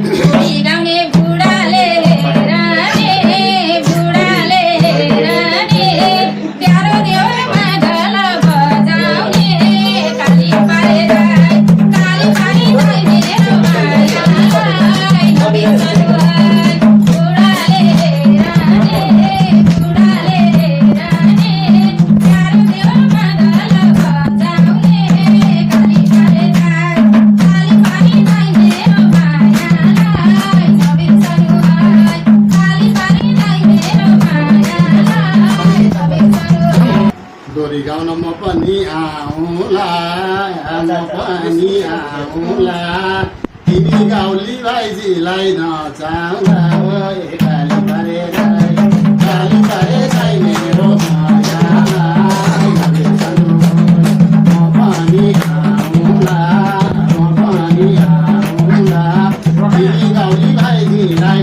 गाउने बुढाले रानी बुढाले रानी प्यारो देउरमा ढल बजाउने काली पारे राई मेरो मायालाई नबिर्सनु है बुढाले रानी बुढाले रानी प्यारो देउरमा ढल बजाउने काली पारे राई मेरो मायालाई नबिर्सनु है काली पारे राई मेरो मायालाई नबिर्सनु है डोरी गाउन म पनि आउँला तिमी गाउली भाइजीलाई नचाउँला काली पारे राई मेरो मायालाई नबिर्सनु म पनि आउँला तिमी गाउली भाइजीलाई